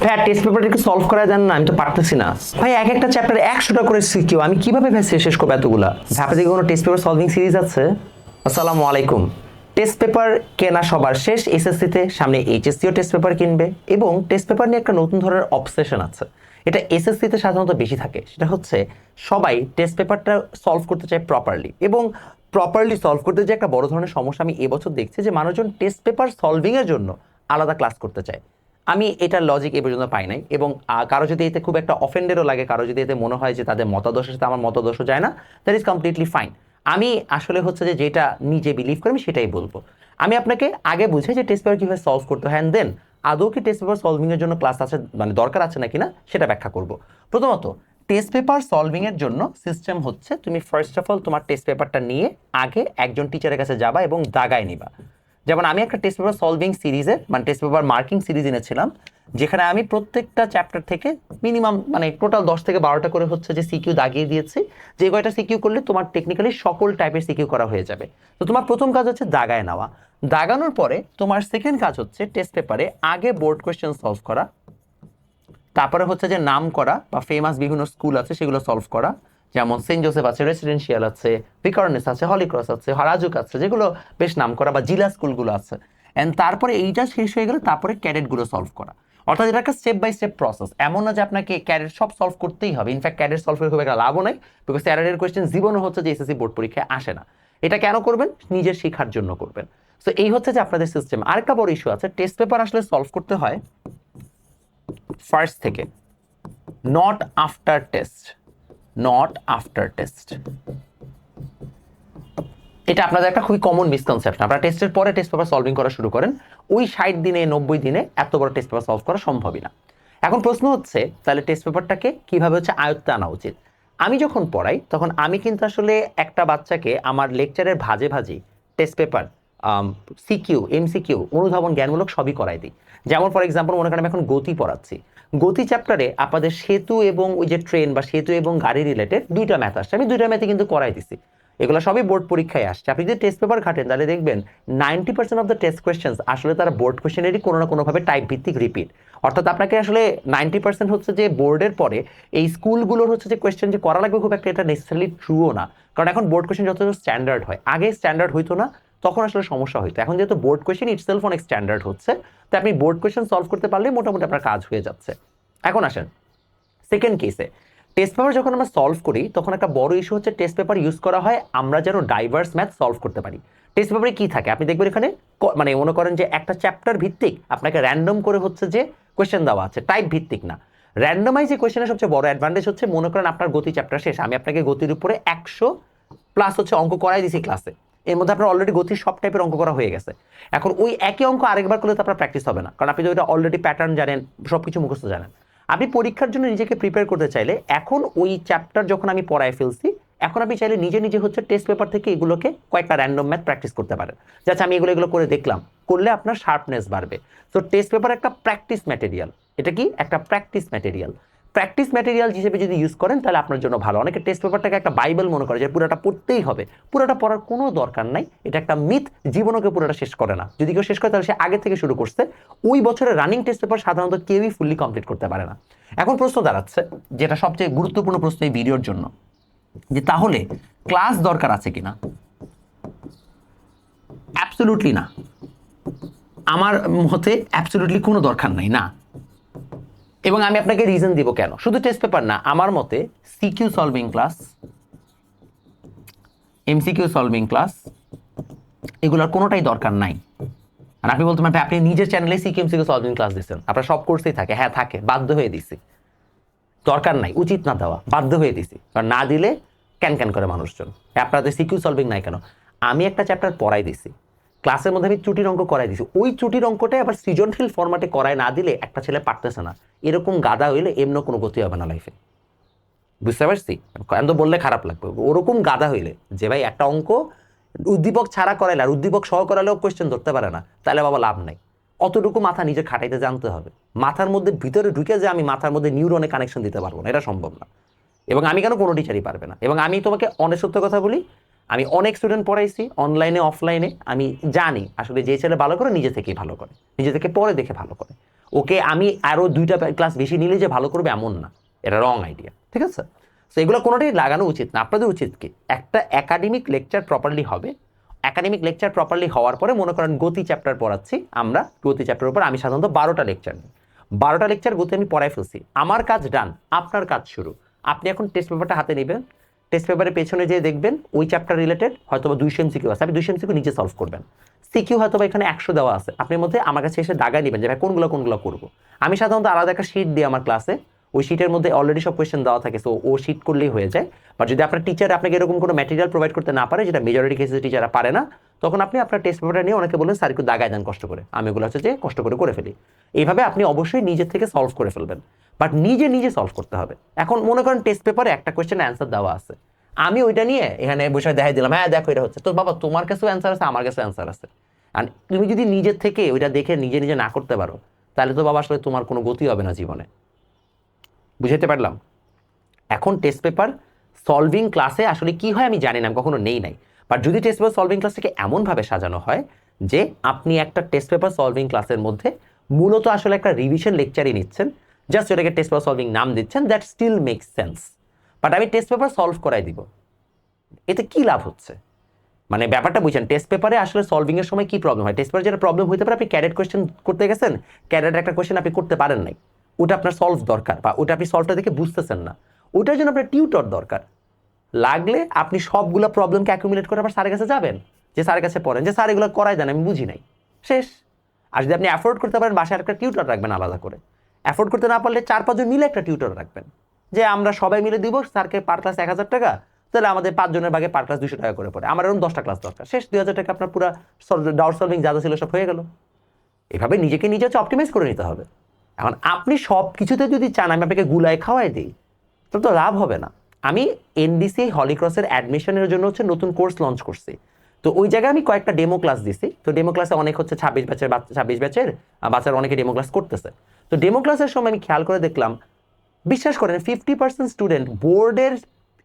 ভাই টেস্ট পেপারটা একটু সলভ করা যান না, আমি তো পারতেছি না ভাই। এক একটা চ্যাপ্টার 100টা করে সিকিউ, আমি কিভাবে ভাই শেষ করবো এতগুলা? ধাপে দিকে কোনো টেস্ট পেপার সলভিং সিরিজ আছে? আসসালামু আলাইকুম। টেস্ট পেপার কেনা সবার শেষ এসএসসিতে, সামনে এইচএসসিও টেস্ট পেপার কিনবে এবং টেস্ট পেপার নিয়ে একটা নতুন ধরনের অবসেশন আছে। এটা এসএসসিতে সাধারণত বেশি থাকে। সেটা হচ্ছে সবাই টেস্ট পেপারটা সলভ করতে চায় প্রপারলি, এবং প্রপারলি সলভ করতে যে একটা বড় ধরনের সমস্যা আমি এবছর দেখছি যে মানুষজন টেস্ট পেপার সলভিং এর জন্য আলাদা ক্লাস করতে চায়। আমি এটার লজিক এ পর্যন্ত পাই নাই, এবং কারো যদি এতে খুব একটা অফেন্ডেরও লাগে, কারো যদি এতে মনে হয় যে তাদের মতাদর্শের সাথে আমার মতাদর্শ যায় না, দ্যাট ইজ কমপ্লিটলি ফাইন। আমি আসলে হচ্ছে যে যেটা নিজে বিলিভ করি আমি সেটাই বলবো। আমি আপনাকে আগে বুঝে যে টেস্ট পেপার কীভাবে সলভ করতে হয়, দেন আদৌ কি টেস্ট পেপার সলভিং এর জন্য ক্লাস আছে, মানে দরকার আছে নাকি না সেটা ব্যাখ্যা করব। প্রথমত, টেস্ট পেপার সলভিং এর জন্য সিস্টেম হচ্ছে তুমি ফার্স্ট অফ অল তোমার টেস্ট পেপারটা নিয়ে আগে একজন টিচারের কাছে যাবা এবং দাগায় নিবা। যেমন আমি একটা টেস্ট পেপার সলভিং সিরিজের মানে টেস্ট পেপার মার্কিং সিরিজ এনেছিলাম, যেখানে আমি প্রত্যেকটা চ্যাপ্টার থেকে মিনিমাম মানে টোটাল 10 থেকে 12টা করে হচ্ছে যে সিকিউ দাগিয়ে দিয়েছি, যে কয়টা সিকিউ করলে তোমার টেকনিক্যালি সকল টাইপের সিকিউ করা হয়ে যাবে। তো তোমার প্রথম কাজ হচ্ছে দাগায় নেওয়া। দাগানোর পরে তোমার সেকেন্ড কাজ হচ্ছে টেস্ট পেপারে আগে বোর্ড কোয়েশ্চেন সলভ করা, তারপরে হচ্ছে যে নাম করা বা ফেমাস বিভিন্ন স্কুল আছে সেগুলো সলভ করা, যেমন সেন্ট জোসেফ আছে, রেসিডেন্সিয়াল আছে, ভিকারনেস আছে, হলিক্রস আছে, হারাজুক আছে, যেগুলো বেশ নাম করা, বা জিলা স্কুলগুলো আছে। অ্যান্ড তারপরে এইটা শেষ হয়ে গেলে তারপরে ক্যাডেটগুলো সলভ করা। অর্থাৎ এটা একটা স্টেপ বাই স্টেপ প্রসেস, এমন না যে আপনাকে ক্যাডেট সব সলভ করতেই হবে। ইনফ্যাক্ট ক্যাডেট সলভ করে খুব একটা লাভও নাই, বিকজ ক্যাডেটের কোয়েশ্চেন জীবনও হচ্ছে যে এসএসসি বোর্ড পরীক্ষায় আসে না। এটা কেন করবেন? নিজের শেখার জন্য করবেন। সো এই হচ্ছে যে আপনাদের সিস্টেম। আরেকটা বড় ইস্যু আছে, টেস্ট পেপার আসলে সলভ করতে হয় ফার্স্ট থেকে, not after test, not after test. এটা আপনাদের একটা খুবই কমন মিসকনসেপ্ট। আপনারা টেস্টের পরে টেস্ট পেপার সলভিং করা শুরু করেন, ওই 60 দিনে 90 দিনে এত বড় টেস্ট পেপার সলভ করা সম্ভবই না। এখন প্রশ্ন হচ্ছে তাহলে টেস্ট পেপারটাকে কিভাবে হচ্ছে আয়ত্তে আনা উচিত? আমি যখন পড়াই তখন আমি কিন্তু আসলে একটা বাচ্চাকে আমার লেকচারের ভাজে ভাজে টেস্ট পেপার, সিকিউ, এমসিকিউ, অনুধাবন, জ্ঞানমূলক সবই করাই দিই। যেমন ফর এক্সাম্পল মনে করেন আমি এখন গতি পড়াচ্ছি, গতি চ্যাপ্টারে আপনাদের সেতু এবং ওই যে ট্রেন বা সেতু এবং গাড়ি রিলেটেড 2টা ম্যাথ আসছে, আমি 2টা ম্যাথে কিন্তু করাই দিছি। এগুলো সবই বোর্ড পরীক্ষায় আসছে। আপনি যদি টেস্ট পেপার ঘাটেন তাহলে দেখবেন 90% অফ দ্য টেস্ট কোয়েশ্চেন্স আসলে তারা বোর্ড কোয়েশ্চেনেরই কোনো না কোনোভাবে টাইপ ভিত্তিক রিপিট। অর্থাৎ আপনাকে আসলে 90% হচ্ছে যে বোর্ডের পরে এই স্কুলগুলোর হচ্ছে যে কোয়েশ্চেন যে করা লাগবে খুব একটা, এটা নেসেসারিলি ট্রুও না। কারণ এখন বোর্ড কোয়েশ্চেন যত স্ট্যান্ডার্ড হয়, আগে স্ট্যান্ডার্ড হইতো না, তখন আসলে সমস্যা হইতো। এখন যেহেতু বোর্ড কোয়েশ্চেন ইটসেলফ অনেক স্ট্যান্ডার্ড হচ্ছে, তো আপনি বোর্ড কোয়েশ্চেন সলভ করতে পারলে মোটামুটি আপনার কাজ হয়ে যাচ্ছে। এখন আসেন সেকেন্ড কেসে, টেস্ট পেপার যখন আমরা সলভ করি তখন একটা বড় ইস্যু হচ্ছে টেস্ট পেপার ইউজ করা হয় আমরা যেন ডাইভার্স ম্যাথ সলভ করতে পারি। টেস্ট পেপারে কি থাকে আপনি দেখবেন এখানে, মানে মনে করেন যে একটা চ্যাপ্টার ভিত্তিক আপনাকে র্যান্ডম করে হচ্ছে যে কোয়েশ্চেন দেওয়া আছে, টাইপ ভিত্তিক না। র্যান্ডমাইজ যে কোয়েশ্চেনের সবচেয়ে বড় অ্যাডভান্টেজ হচ্ছে, মনে করেন আপনার গতি চ্যাপ্টার শেষ, আমি আপনাকে গতির উপরে 100+ হচ্ছে অঙ্ক করাই দিছি ক্লাসে, এর মধ্যে আপনার অলরেডি গতির সব টাইপের অঙ্ক করা হয়ে গেছে। এখন ওই একই অঙ্ক আরেকবার করলে তো আপনার প্র্যাকটিস হবে না, কারণ আপনি তো ওইটা অলরেডি প্যাটার্ন জানেন, সবকিছু মুখস্থ জানেন। আপনি পরীক্ষার জন্য নিজেকে প্রিপেয়ার করতে চাইলে এখন ওই চ্যাপ্টার যখন আমি পড়ায় ফেলছি, এখন আপনি চাইলে নিজে নিজে হচ্ছে টেস্ট পেপার থেকে এগুলোকে কয়েকটা র্যান্ডম ম্যাথ প্র্যাকটিস করতে পারেন। যাচ্ছে আমি এগুলো করে দেখলাম, করলে আপনার শার্পনেস বাড়বে। তো টেস্ট পেপার একটা প্র্যাকটিস ম্যাটেরিয়াল। এটা কি একটা প্র্যাকটিস ম্যাটেরিয়াল? প্র্যাকটিস ম্যাটেরিয়াল হিসেবে যদি ইউজ করেন তাহলে আপনার জন্য ভালো। অনেকে টেস্ট পেপারটাকে একটা বাইবেল মনে করে যে পুরোটা পড়তেই হবে, পুরোটা পড়ার কোনো দরকার নাই। এটা একটা মিথ, জীবনকে পুরোটা শেষ করে না। যদি কেউ শেষ করে তাহলে সে আগে থেকে শুরু করছে। ওই বছরের রানিং টেস্ট পেপার সাধারণত কেউই ফুললি কমপ্লিট করতে পারে না। এখন প্রশ্ন দাঁড়াচ্ছে, যেটা সবচেয়ে গুরুত্বপূর্ণ প্রশ্ন এই ভিডিওর জন্য, যে তাহলে ক্লাস দরকার আছে কিনা? অ্যাবসলিউটলি না। আমার মতে অ্যাবসলিউটলি কোনো দরকার নাই, না। এবং আমি আপনাকে রিজন দিব কেন। শুধু টেস্ট পেপার না, আমার মতে CQ solving class, MCQ solving class, এগুলোর কোনোটাই দরকার নাই। আর আপনি বলতে পারেন আপনি নিজের চ্যানেলে সিকিউ এমসিকিউ সলভিং ক্লাস দিচ্ছেন, আপনার সব কোর্সেই থাকে। হ্যাঁ থাকে, বাধ্য হয়ে দিছি, দরকার নাই, উচিত না দেওয়া, বাধ্য হয়ে দিছি। কারণ না দিলে ক্যান করে মানুষজন, আপনাদের সিকিউ সলভিং নাই কেন? আমি একটা চ্যাপ্টার পড়াই দিছি, ক্লাসের মধ্যে আমি চ্যুটির অঙ্ক করাই দিছি, ওই চ্যুটির অঙ্কটাই আবার সৃজনশীল ফরম্যাটে করায় না দিলে একটা ছেলে পারতেছে না, এরকম গাদা হইলে এমন কোনো গতি হবে না লাইফে। বুঝতে পারছি? তো বললে খারাপ লাগবে। ওরকম গাদা হইলে যে ভাই একটা অঙ্ক উদ্দীপক ছাড়া করাইলে আর উদ্দীপক সহ করালেও কোয়েশ্চেন ধরতে পারে না, তাহলে বাবা লাভ নাই। অতটুকু মাথা নিজে খাটাইতে জানতে হবে। মাথার মধ্যে ভিতরে ঢুকে যে আমি মাথার মধ্যে নিউরনে কানেকশন দিতে পারবো না, এটা সম্ভব না। এবং আমি কেন, কোনো টিচারই পারবে না। এবং আমি তোমাকে অনেক সত্য কথা বলি, আমি অনেক স্টুডেন্ট পড়াইছি অনলাইনে অফলাইনে, আমি জানি আসলে যে ছেলে ভালো করে নিজে থেকেই ভালো করে, নিজে থেকে পরে দেখে ভালো করে। ওকে আমি আরও 2টা ক্লাস বেশি নিলে যে ভালো করবে এমন না, এটা রং আইডিয়া, ঠিক আছে? সো এগুলো কোনোটাই লাগানো উচিত না। আপনাদের উচিত কি, একটা একাডেমিক লেকচার প্রপারলি হবে, একাডেমিক লেকচার প্রপারলি হওয়ার পরে মনে করেন গতি চ্যাপ্টার পড়াচ্ছি আমরা, গতি চ্যাপ্টারের উপর আমি সাধারণত 12টা লেকচার নিই, 12টা লেকচার গতি আমি পড়াই ফেলছি, আমার কাজ ডান, আপনার কাজ শুরু। আপনি এখন টেস্ট পেপারটা হাতে নেবেন, টেস্ট পেপারের পেছনে যেয়ে দেখবেন ওই চ্যাপ্টার রিলেটেড হয়তো 200 এমসিকিউ আছে, আপনি 200 এমসিকিউ নিজে সলভ করবেন, সিকিউ হয়তো এখানে 100 দেওয়া আছে, আপনার মধ্যে আমার কাছে এসে দাগায় নেবেন যে ভাই কোনগুলো করবো। আমি সাধারণত আলাদা একটা শিট দিই আমার ক্লাসে, ওই শিটের মধ্যে অলরেডি সব কোয়েশ্চেন দেওয়া থাকে, সো ও শিট করলেই হয়ে যায়। বা যদি আপনার টিচার আপনাকে এরকম কোনো ম্যাটেরিয়াল প্রোভাইড করতে না পারে, যেটা মেজরিটি কেসে টিচাররা পারে না, তখন আপনি আপনার টেস্ট পেপারটা নিয়ে অনেকে বলেন স্যার একটু দাগায় দেন কষ্ট করে, আমি ওগুলো হচ্ছে যে কষ্ট করে ফেলি। এইভাবে আপনি অবশ্যই নিজের থেকে সলভ করে ফেলবেন, বাট নিজে সলভ করতে হবে। এখন মনে করেন টেস্ট পেপারে একটা কোয়েশ্চেন অ্যান্সার দেওয়া আছে, আমি ওইটা নিয়ে এখানে বসে দেখাই দিলাম, হ্যাঁ দেখো এটা হচ্ছে, তো বাবা তোমার কাছেও অ্যান্সার আছে, আমার কাছেও অ্যান্সার আছে, আর তুমি যদি নিজের থেকে ওইটা দেখে নিজে না করতে পারো, তাহলে তো বাবা আসলে তোমার কোনো গতি হবে না জীবনে। বুঝাতে পারলাম? এখন টেস্ট পেপার সলভিং ক্লাসে আসলে কি হয় আমি জানি না, আমি কখনো নেই নাই, বাট যদি টেস্ট পেপার সলভিং ক্লাসটাকে এমনভাবে সাজানো হয় যে আপনি একটা টেস্ট পেপার সলভিং ক্লাসের মধ্যে মূলত আসলে একটা রিভিশন লেকচারই নিচ্ছেন, জাস্ট এটাকে টেস্ট পেপার সলভিং নাম দিচ্ছেন, that still makes sense. But আমি টেস্ট পেপার সলভ করাই দিব, এতে কি লাভ হচ্ছে? মানে ব্যাপারটা বুঝছেন, টেস্ট পেপারে আসলে সলভিং এর সময় কি প্রবলেম হয়? টেস্ট পেপারে যেটা প্রবলেম হতে পারে, আপনি ক্যাডেট কোয়েশ্চেন করতে গেছেন, ক্যাডেটের একটা কোয়েশ্চেন আপনি করতে পারেন নাই, ওটা আপনার সলভ দরকার, বা ওটা আপনি সলভটা দেখে বুঝতেছেন না, ওটার জন্য আপনার টিউটর দরকার। লাগলে আপনি সবগুলো প্রবলেমকে অ্যাকুমুলেট করে আবার স্যারের কাছে যাবেন, যে স্যারের কাছে পড়েন, যে স্যার এগুলো করাই দেন, আমি বুঝি নাই, শেষ। আর যদি আপনি অ্যাফোর্ড করতে পারেন, বাসায় একটা টিউটর রাখবেন আলাদা করে। অ্যাফোর্ড করতে না পারলে 4-5 জন মিলে একটা টিউটর রাখবেন, যে আমরা সবাই মিলে দিব স্যারকে পার ক্লাস 1000 টাকা, তাহলে আমাদের 5 জনের ভাগে পার ক্লাস 200 টাকা করে পড়ে, আমার এরকম 10টা ক্লাস দরকার, শেষ 2000 টাকা আপনার পুরো ডাউট সলভিং যা ছিল সব হয়ে গেল। এভাবে নিজেকে নিজে হচ্ছে অপটিমাইজ করে নিতে হবে। এখন আপনি সব কিছুতে যদি চান আমি আপনাকে গুলায় খাওয়াই দিই, তবে তো লাভ হবে না। আমি এনডিসি হলিক্রসের অ্যাডমিশনের জন্য হচ্ছে নতুন কোর্স লঞ্চ করছি, তো ওই জায়গায় আমি কয়েকটা ডেমো ক্লাস দিছি, তো ডেমো ক্লাসে অনেক হচ্ছে 26 ব্যাচের বাচ্চারা অনেকে ডেমো ক্লাস করতেছে। তো ডেমো ক্লাসের সময় আমি খেয়াল করে দেখলাম, বিশ্বাস করেন 50% স্টুডেন্ট বোর্ডের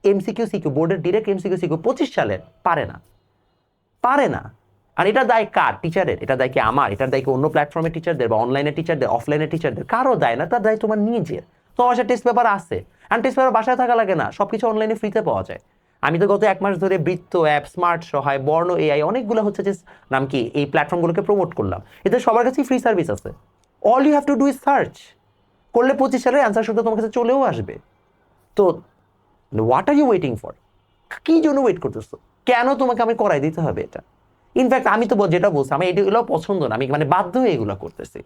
এমসিকিউ সিকিউ, বোর্ডের ডিরেক্ট এমসিকিউ সিকিউ 25 সালের পারে না। আর এটা দায় কার? টিচারের। এটা দায় কি আমার? এটার দায় কি অন্য প্ল্যাটফর্মের টিচারদের বা অনলাইনের টিচারদের, অফলাইনের টিচারদের? কারো দায় না, তার দায় তোমার নিজের। তো বাসায় টেস্ট পেপার আছে, আর টেস্ট পেপার বাসায় থাকা লাগে না, সবকিছু অনলাইনে ফ্রিতে পাওয়া যায়। আমি তো গত 1 মাস ধরে বৃত্ত অ্যাপ, স্মার্ট সহায়, বর্ণ এআই, অনেকগুলো হচ্ছে যে নাম কি এই প্ল্যাটফর্মগুলোকে প্রমোট করলাম, এতে সবার কাছেই ফ্রি সার্ভিস আছে। All you have to do is search করলে 25 সালের অ্যান্সার শুধু তোমার কাছে চলেও আসবে। তো what are you waiting for? কি জন্য ওয়েট করতেছো? কেন তোমাকে আমি করাই দিতে হবে এটা? ইনফ্যাক্ট আমি তো যেটা বলছি, আমি এগুলো পছন্দ না, আমি মানে বাধ্য হয়ে এগুলো করতেছি।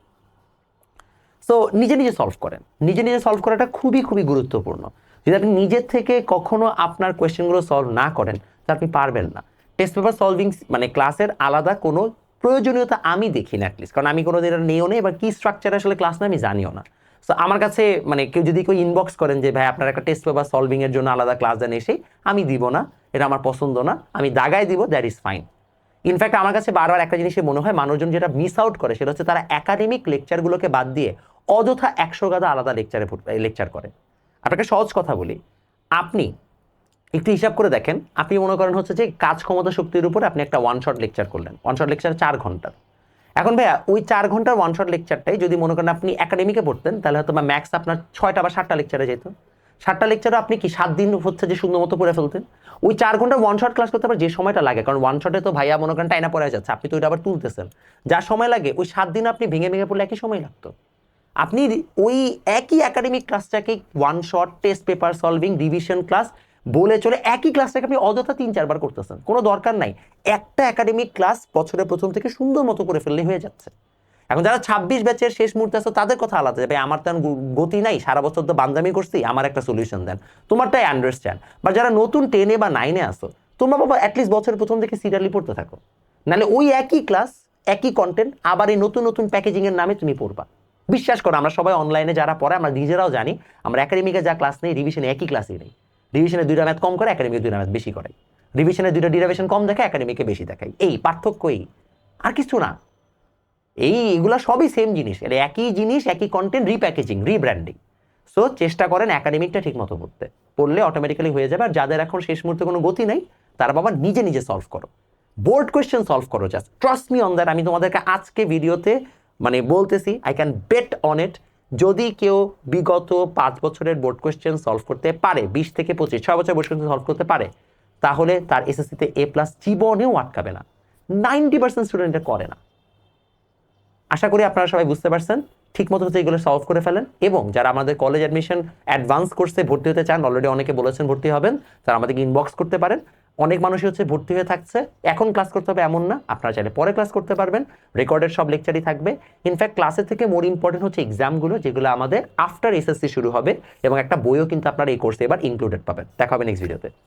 সো নিজে সলভ করেন, নিজে সলভ করাটা খুবই গুরুত্বপূর্ণ। যদি আপনি নিজের থেকে কখনো আপনার কোয়েশ্চেনগুলো সলভ না করেন, তা আপনি পারবেন না। টেস্ট পেপার সলভিং মানে ক্লাসের আলাদা কোনো প্রয়োজনীয়তা আমি দেখি না, অ্যাটলিস্ট, কারণ আমি কোনো দিনের নেও নেই, বা কি স্ট্রাকচার আসলে ক্লাস না আমি জানিও না। সো আমার কাছে মানে কেউ যদি ইনবক্স করেন যে ভাই আপনার একটা টেস্ট পেপার সলভিং এর জন্য আলাদা ক্লাস দেন, এসে আমি দিব না, এটা আমার পছন্দ না, আমি দাগায় দিব, দ্যাট ইজ ফাইন। ইনফ্যাক্ট আমার কাছে বারবার একটা জিনিসই মনে হয়, মানুষজন যেটা মিস আউট করে সেটা হচ্ছে তারা একাডেমিক লেকচারগুলোকে বাদ দিয়ে অযথা 100 গাদা আলাদা লেকচার করে। আপনাকে সহজ কথা বলি, আপনি একটু হিসাব করে দেখেন, আপনি মনে করেন হচ্ছে যে কাজ ক্ষমতা শক্তির উপর আপনি একটা ওয়ান শট লেকচার করলেন, ওয়ান শট লেকচার 4 ঘন্টার। এখন ভাইয়া ওই 4 ঘন্টার ওয়ান শট লেকচারটাই যদি মনে করেন আপনি একাডেমিকে পড়তেন, তাহলে হয়তো বা ম্যাক্স আপনার 6টা বা 7টা লেকচারে যেত। 7টা লেকচারও আপনি কি 7 দিন হচ্ছে যে সুন্দর মতো পড়ে ফেলতেন। ওই 4 ঘন্টা ওয়ান শট ক্লাস করতে আবার যে সময়টা লাগে, কারণ ওয়ান শটে তো ভাইয়া মনে করেন টাইনা পড়ে যাচ্ছে, আপনি তো ওইটা আবার তুলতেছেন, যা সময় লাগে ওই 7 দিন আপনি ভেঙে পড়লে একই সময় লাগতো। আপনি ওই একই একাডেমিক ক্লাসটাকে one shot, test paper solving, revision class বলে চলে একই ক্লাসটাকে আপনি অযথা 3-4 বার করতেছেন, কোনো দরকার নাই। একটা একাডেমিক ক্লাস বছরের প্রথম থেকে সুন্দর মতো করে ফেললে হয়ে যাচ্ছে। এখন যারা 26 ব্যাচের শেষ মুহূর্তে আছে তাদের কথা আলাদা, যাবে আমার তো গতি নাই, সারা বছর তো বান্দামি করছি, আমার একটা সলিউশন দেন, তোমারটাই আন্ডারস্ট্যান্ড। বা যারা নতুন 10-এ বা 9-এ আসো, তোমরা বাবা অ্যাটলিস্ট বছরের প্রথম থেকে সিরিয়ালি পড়তে থাকো, নাহলে ওই একই ক্লাস, একই কন্টেন্ট আবার এই নতুন প্যাকেজিং এর নামে তুমি পড়বা। বিশ্বাস করো, আমরা সবাই অনলাইনে যারা পড়ে আমরা নিজেরাও জানি, আমরা একাডেমিকে যা ক্লাস নেই রিভিশনে একই ক্লাসই নেই। রিভিশনে 2টা ম্যাথ কম করে, একাডেমিকে 2টা ম্যাথ বেশি করে। রিভিশনে 2টা ডিরাইভেশন কম দেখায়, একাডেমিকে বেশি দেখায়। এই পার্থক্য, এই আর কিছু না। এগুলা সবই সেম জিনিস, এটা একই জিনিস, একই কন্টেন্ট, রিপ্যাকেজিং, রিব্র্যান্ডিং। সো চেষ্টা করেন একাডেমিকটা ঠিক মতো পড়লে অটোমেটিক্যালি হয়ে যাবে। আর যাদের এখন শেষ মুহূর্তে কোনো গতি নেই, তারা বাবা নিজে সলভ করো, বোর্ড কোয়েশ্চেন সলভ করো, just trust me on that. আমি তোমাদেরকে আজকে ভিডিওতে মানে বলতেছি I can bet on it, যদি কেউ বিগত 5 বছরের বোর্ড কোয়েশ্চেন সলভ করতে পারে, 20 থেকে 25 6 বছর বোর্ড কোয়েশ্চেন সলভ করতে পারে, তাহলে তার এসএসসিতে A+ জীবনেও আটকাবে না। 90% স্টুডেন্ট এটা করে না। আশা করি আপনারা সবাই বুঝতে পারছেন। ঠিক মতো হচ্ছে এগুলো সলভ করে ফেলেন, এবং যারা আমাদের কলেজ অ্যাডমিশন অ্যাডভান্স কোর্সে ভর্তি হতে চান, অলরেডি অনেকে বলেছেন ভর্তি হবেন, তারা আমাদেরকে ইনবক্স করতে পারেন। অনেক মানুষই হচ্ছে ভর্তি হয়ে থাকছে, এখন ক্লাস করতে হবে এমন না, আপনারা চাইলে পরে ক্লাস করতে পারবেন, রেকর্ডেড সব লেকচারই থাকবে। ইনফ্যাক্ট ক্লাসের থেকে মোর ইম্পর্টেন্ট হচ্ছে এক্সামগুলো, যেগুলো আমাদের আফটার এসএসসি শুরু হবে, এবং একটা বইও কিন্তু আপনারা এই কোর্সে এবার ইনক্লুডেড পাবেন। দেখা হবে নেক্সট ভিডিওতে।